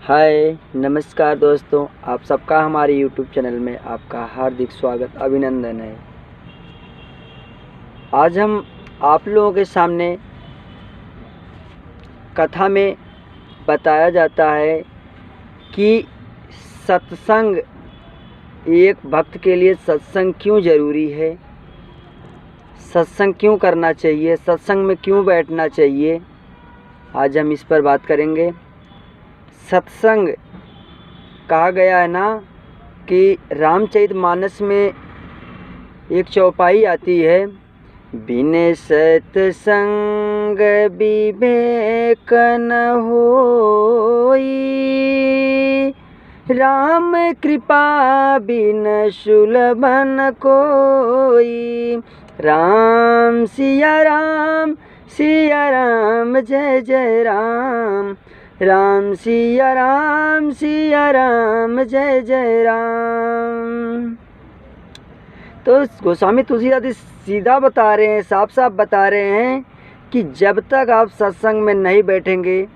हाय नमस्कार दोस्तों, आप सबका हमारे यूट्यूब चैनल में आपका हार्दिक स्वागत अभिनंदन है। आज हम आप लोगों के सामने कथा में बताया जाता है कि सत्संग, एक भक्त के लिए सत्संग क्यों ज़रूरी है, सत्संग क्यों करना चाहिए, सत्संग में क्यों बैठना चाहिए। आज हम इस पर बात करेंगे। सत्संग कहा गया है ना कि रामचरितमानस में एक चौपाई आती है, बिने सत्संग विवेक न होई, राम कृपा बिन सुलभ न कोई। राम सिया राम जय जय राम, राम सिया राम जय जय राम। तो गोस्वामी तुलसीदास सीधा बता रहे हैं, साफ साफ बता रहे हैं कि जब तक आप सत्संग में नहीं बैठेंगे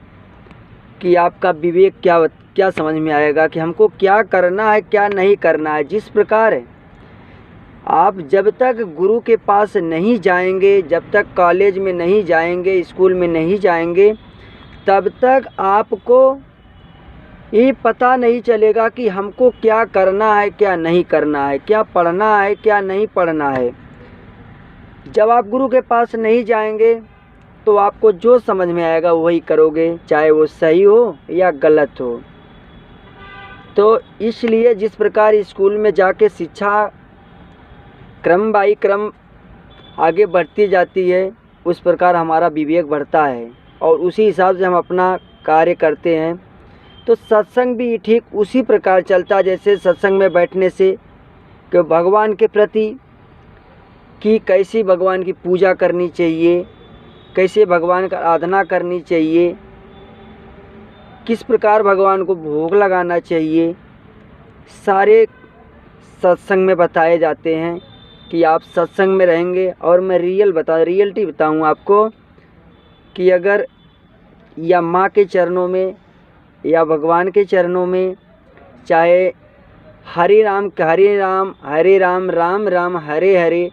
कि आपका विवेक क्या समझ में आएगा कि हमको क्या करना है क्या नहीं करना है। जिस प्रकार आप जब तक गुरु के पास नहीं जाएंगे, जब तक कॉलेज में नहीं जाएंगे, स्कूल में नहीं जाएंगे, तब तक आपको ये पता नहीं चलेगा कि हमको क्या करना है क्या नहीं करना है, क्या पढ़ना है क्या नहीं पढ़ना है। जब आप गुरु के पास नहीं जाएंगे तो आपको जो समझ में आएगा वही करोगे, चाहे वो सही हो या गलत हो। तो इसलिए जिस प्रकार स्कूल में जाके शिक्षा क्रम बाई क्रम आगे बढ़ती जाती है, उस प्रकार हमारा विवेक बढ़ता है और उसी हिसाब से हम अपना कार्य करते हैं। तो सत्संग भी ठीक उसी प्रकार चलता है, जैसे सत्संग में बैठने से कि भगवान के प्रति कि कैसी भगवान की पूजा करनी चाहिए, कैसे भगवान का आराधना करनी चाहिए, किस प्रकार भगवान को भोग लगाना चाहिए, सारे सत्संग में बताए जाते हैं कि आप सत्संग में रहेंगे। और मैं रियलिटी बताऊँ आपको कि अगर या माँ के चरणों में या भगवान के चरणों में, चाहे हरे राम राम राम हरे हरे,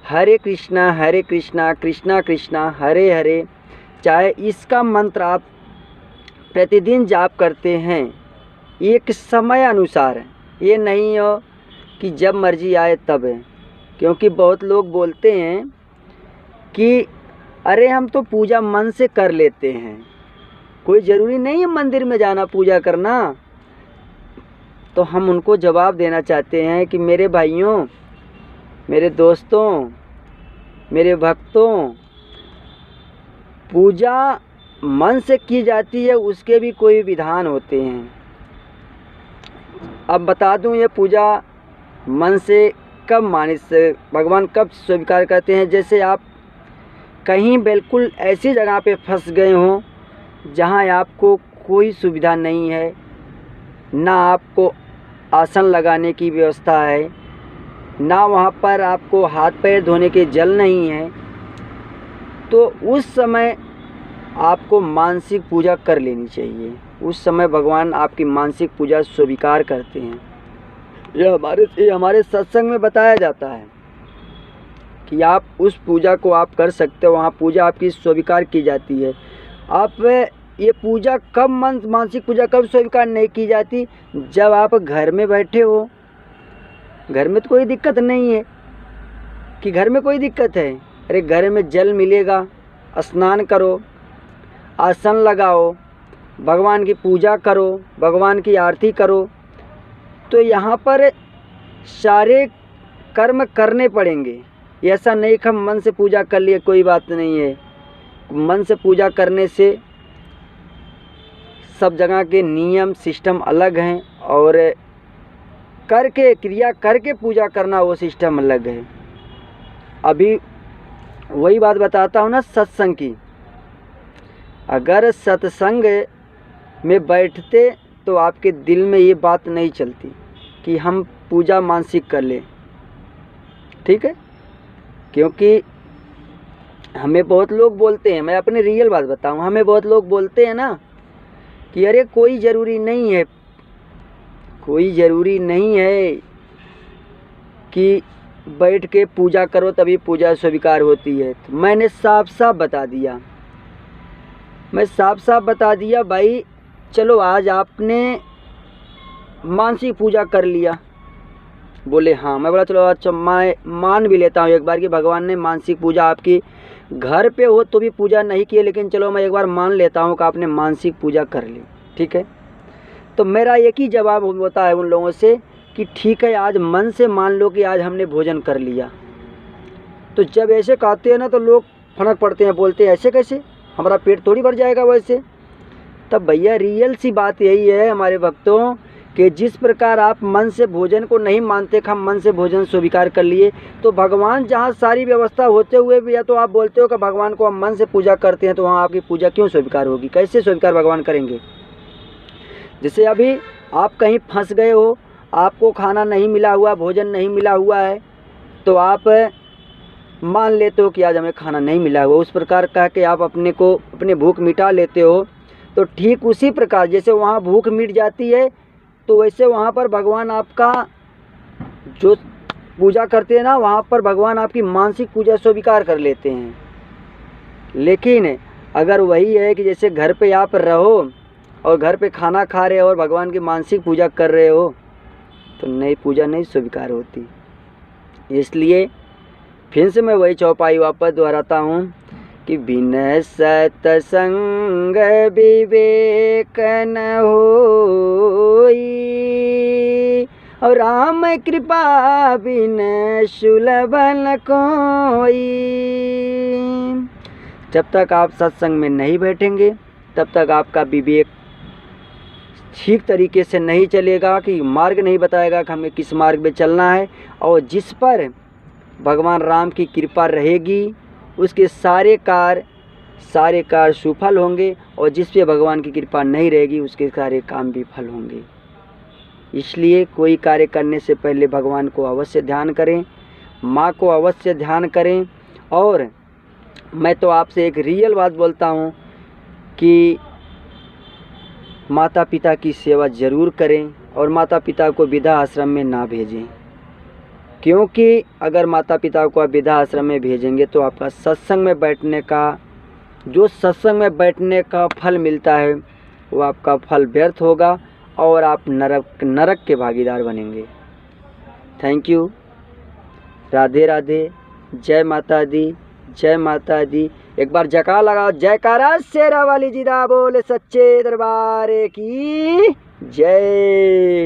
हरे कृष्णा कृष्णा कृष्णा हरे हरे, चाहे इसका मंत्र आप प्रतिदिन जाप करते हैं एक समय अनुसार, ये नहीं हो कि जब मर्जी आए तब है। क्योंकि बहुत लोग बोलते हैं कि अरे हम तो पूजा मन से कर लेते हैं, कोई ज़रूरी नहीं है मंदिर में जाना पूजा करना। तो हम उनको जवाब देना चाहते हैं कि मेरे भाइयों, मेरे दोस्तों, मेरे भक्तों, पूजा मन से की जाती है, उसके भी कोई विधान होते हैं। अब बता दूं, ये पूजा मन से कब भगवान कब स्वीकार करते हैं। जैसे आप कहीं बिल्कुल ऐसी जगह पे फंस गए हों जहाँ आपको कोई सुविधा नहीं है, ना आपको आसन लगाने की व्यवस्था है, ना वहाँ पर आपको हाथ पैर धोने के जल नहीं है, तो उस समय आपको मानसिक पूजा कर लेनी चाहिए। उस समय भगवान आपकी मानसिक पूजा स्वीकार करते हैं। ये हमारे सत्संग में बताया जाता है कि आप उस पूजा को आप कर सकते हो, वहाँ पूजा आपकी स्वीकार की जाती है। आप ये पूजा कब मानसिक पूजा कब स्वीकार नहीं की जाती, जब आप घर में बैठे हो। घर में तो कोई दिक्कत नहीं है कि घर में कोई दिक्कत है, अरे घर में जल मिलेगा, स्नान करो, आसन लगाओ, भगवान की पूजा करो, भगवान की आरती करो। तो यहाँ पर सारे कर्म करने पड़ेंगे। ऐसा नहीं कि हम मन से पूजा कर लिए, कोई बात नहीं है। मन से पूजा करने से सब जगह के नियम सिस्टम अलग हैं और क्रिया करके पूजा करना वो सिस्टम अलग है। अभी वही बात बताता हूँ ना सत्संग की। अगर सत्संग में बैठते तो आपके दिल में ये बात नहीं चलती कि हम पूजा मानसिक कर लें, ठीक है। क्योंकि हमें बहुत लोग बोलते हैं, मैं अपनी रियल बात बताऊं, हमें बहुत लोग बोलते हैं ना कि अरे कोई ज़रूरी नहीं है, कोई ज़रूरी नहीं है कि बैठ के पूजा करो तभी पूजा स्वीकार होती है। तो मैंने साफ साफ बता दिया, मैं साफ साफ बता दिया भाई, चलो आज आपने मानसिक पूजा कर लिया। बोले हाँ। मैं बोला चलो अच्छा मैं मान भी लेता हूँ एक बार कि भगवान ने मानसिक पूजा आपकी घर पे हो तो भी पूजा नहीं की, लेकिन चलो मैं एक बार मान लेता हूँ कि आपने मानसिक पूजा कर ली, ठीक है। तो मेरा एक ही जवाब होता है उन लोगों से कि ठीक है, आज मन से मान लो कि आज हमने भोजन कर लिया। तो जब ऐसे कहते हैं ना तो लोग फनक पड़ते हैं, बोलते हैं ऐसे कैसे, हमारा पेट थोड़ी भर जाएगा वैसे। तब भैया रियल सी बात यही है हमारे भक्तों कि जिस प्रकार आप मन से भोजन को नहीं मानते कि हम मन से भोजन स्वीकार कर लिए, तो भगवान जहाँ सारी व्यवस्था होते हुए भी या तो आप बोलते हो कि भगवान को हम मन से पूजा करते हैं, तो वहाँ आपकी पूजा क्यों स्वीकार होगी, कैसे स्वीकार भगवान करेंगे। जैसे अभी आप कहीं फंस गए हो, आपको खाना नहीं मिला हुआ, भोजन नहीं मिला हुआ है, तो आप मान लेते हो कि आज हमें खाना नहीं मिला हुआ, उस प्रकार कह के आप अपने भूख मिटा लेते हो। तो ठीक उसी प्रकार जैसे वहाँ भूख मिट जाती है, तो वैसे वहाँ पर भगवान आपका जो पूजा करते हैं ना, वहाँ पर भगवान आपकी मानसिक पूजा स्वीकार कर लेते हैं। लेकिन अगर वही है कि जैसे घर पे आप रहो और घर पे खाना खा रहे हो और भगवान की मानसिक पूजा कर रहे हो, तो नई पूजा नहीं स्वीकार होती। इसलिए फिर से मैं वही चौपाई वापस दोहराता हूँ कि बिन सत्संग विवेक न होई, और राम कृपा बिन सुलभ न कोई। जब तक आप सत्संग में नहीं बैठेंगे तब तक आपका विवेक ठीक तरीके से नहीं चलेगा, कि मार्ग नहीं बताएगा कि हमें किस मार्ग में चलना है। और जिस पर भगवान राम की कृपा रहेगी उसके सारे कार्य सुफल होंगे, और जिस पे भगवान की कृपा नहीं रहेगी उसके सारे काम विफल होंगे। इसलिए कोई कार्य करने से पहले भगवान को अवश्य ध्यान करें, माँ को अवश्य ध्यान करें। और मैं तो आपसे एक रियल बात बोलता हूँ कि माता पिता की सेवा ज़रूर करें और माता पिता को वृद्धा आश्रम में ना भेजें, क्योंकि अगर माता पिता को आप वृद्धा आश्रम में भेजेंगे तो आपका सत्संग में बैठने का फल मिलता है वो आपका फल व्यर्थ होगा और आप नरक के भागीदार बनेंगे। Thank you. राधे राधे। जय माता दी, जय माता दी। एक बार जयकार लगाओ, जयकारा शेरा वाली जिदा बोले सच्चे दरबार की जय।